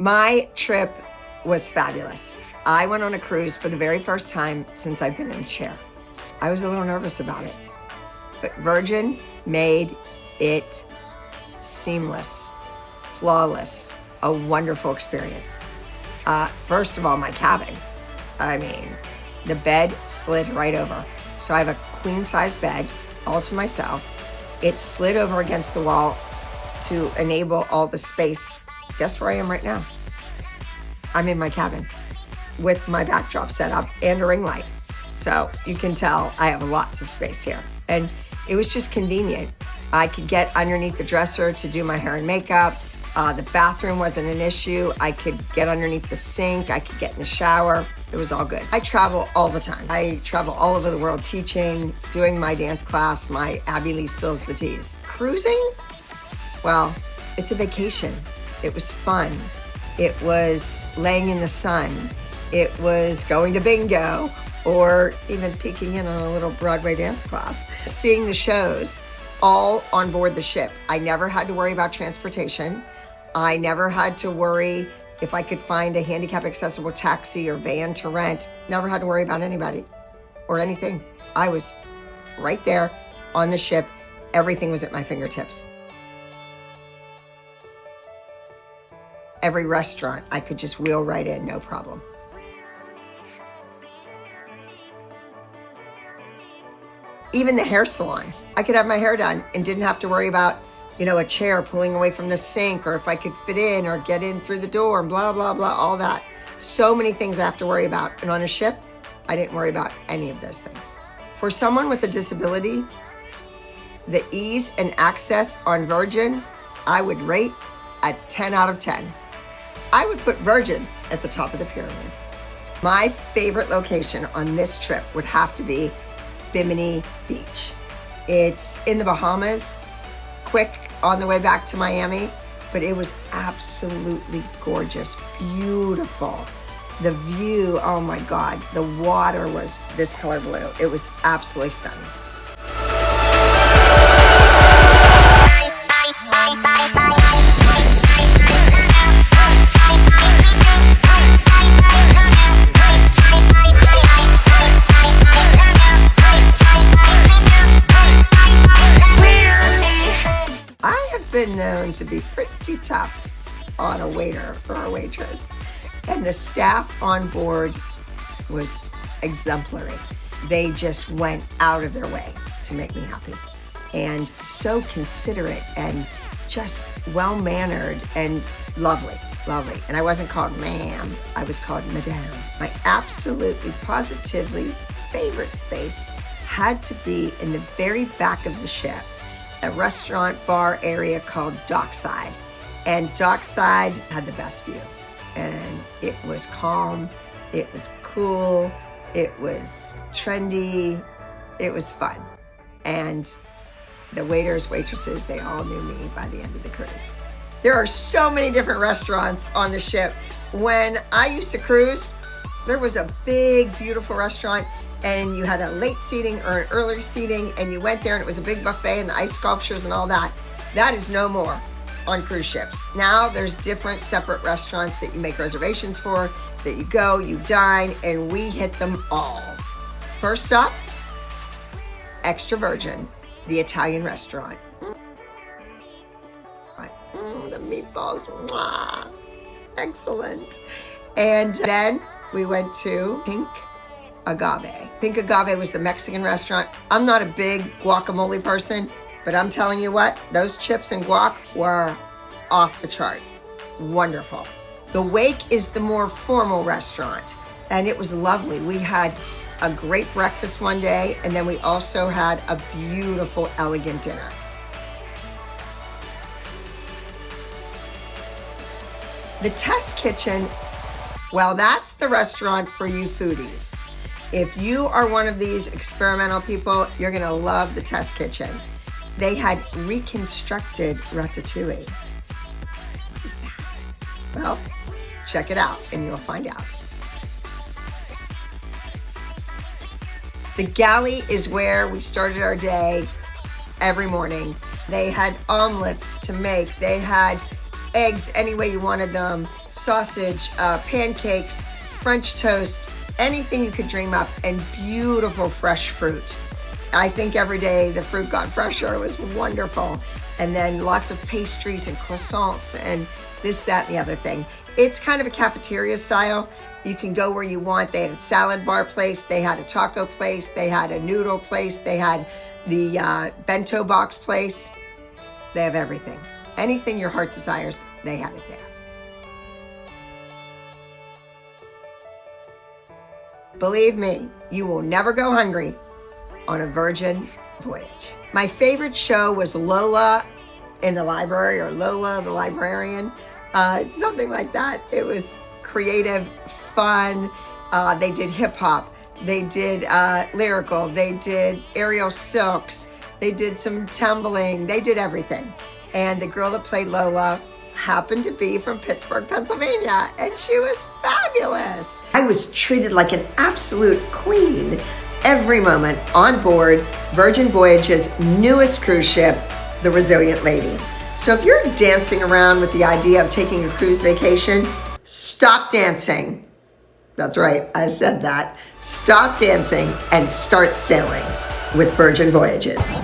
My trip was fabulous. I went on a cruise for the very first time since I've been in a chair. I was a little nervous about it, but Virgin made it seamless, flawless, a wonderful experience. First of all, my cabin. I mean, the bed slid right over. So I have a queen size bed all to myself. It slid over against the wall to enable all the space. Guess where I am right now? I'm in my cabin with my backdrop set up and a ring light. So you can tell I have lots of space here. And it was just convenient. I could get underneath the dresser to do my hair and makeup. The bathroom wasn't an issue. I could get underneath the sink. I could get in the shower. It was all good. I travel all the time. I travel all over the world teaching, doing my dance class, my Abby Lee Spills the Teas. Cruising? Well, it's a vacation. It was fun. It was laying in the sun. It was going to bingo or even peeking in on a little Broadway dance class. Seeing the shows all on board the ship. I never had to worry about transportation. I never had to worry if I could find a handicap accessible taxi or van to rent. Never had to worry about anybody or anything. I was right there on the ship. Everything was at my fingertips. Every restaurant I could just wheel right in, no problem. Even the hair salon, I could have my hair done and didn't have to worry about, a chair pulling away from the sink or if I could fit in or get in through the door and blah, blah, blah, all that. So many things I have to worry about. And on a ship, I didn't worry about any of those things. For someone with a disability, the ease and access on Virgin, I would rate a 10 out of 10. I would put Virgin at the top of the pyramid. My favorite location on this trip would have to be Bimini Beach. It's in the Bahamas, quick on the way back to Miami, but it was absolutely gorgeous, beautiful. The view, oh my God, the water was this color blue. It was absolutely stunning. Been known to be pretty tough on a waiter or a waitress, and the staff on board was exemplary. They just went out of their way to make me happy, and so considerate and just well-mannered and lovely. And I wasn't called ma'am, I was called madame. My absolutely positively favorite space had to be in the very back of the ship, a restaurant bar area called Dockside. And Dockside had the best view. And it was calm, it was cool, it was trendy, it was fun. And the waiters, waitresses, they all knew me by the end of the cruise. There are so many different restaurants on the ship. When I used to cruise, there was a big, beautiful restaurant and you had a late seating or an early seating and you went there and it was a big buffet and the ice sculptures and all that. That is no more on cruise ships. Now there's different separate restaurants that you make reservations for, that you go, you dine, and we hit them all. First up, Extra Virgin, the Italian restaurant. The meatballs, mwah, excellent. And then we went to Pink Agave. Pink Agave was the Mexican restaurant. I'm not a big guacamole person, but I'm telling you what, those chips and guac were off the chart. Wonderful. The Wake is the more formal restaurant, and it was lovely. We had a great breakfast one day, and then we also had a beautiful, elegant dinner. The Test Kitchen, well, that's the restaurant for you foodies. If you are one of these experimental people, you're gonna love the Test Kitchen. They had reconstructed ratatouille. What is that? Well, check it out and you'll find out. The galley is where we started our day every morning. They had omelets to make. They had eggs any way you wanted them, sausage, pancakes, French toast, anything you could dream up, and beautiful fresh fruit. I think every day the fruit got fresher. It was wonderful. And then lots of pastries and croissants and this, that, and the other thing. It's kind of a cafeteria style. You can go where you want. They had a salad bar place. They had a taco place. They had a noodle place. They had the bento box place. They have everything. Anything your heart desires, they had it there. Believe me, you will never go hungry on a Virgin voyage. My favorite show was Lola in the Library, or Lola the Librarian, something like that. It was creative, fun. They did hip hop, they did lyrical, they did aerial silks, they did some tumbling, they did everything. And the girl that played Lola happened to be from Pittsburgh, Pennsylvania, and she was fabulous. I was treated like an absolute queen every moment on board Virgin Voyages' newest cruise ship, the Resilient Lady. So if you're dancing around with the idea of taking a cruise vacation, stop dancing. That's right, I said that. Stop dancing and start sailing with Virgin Voyages.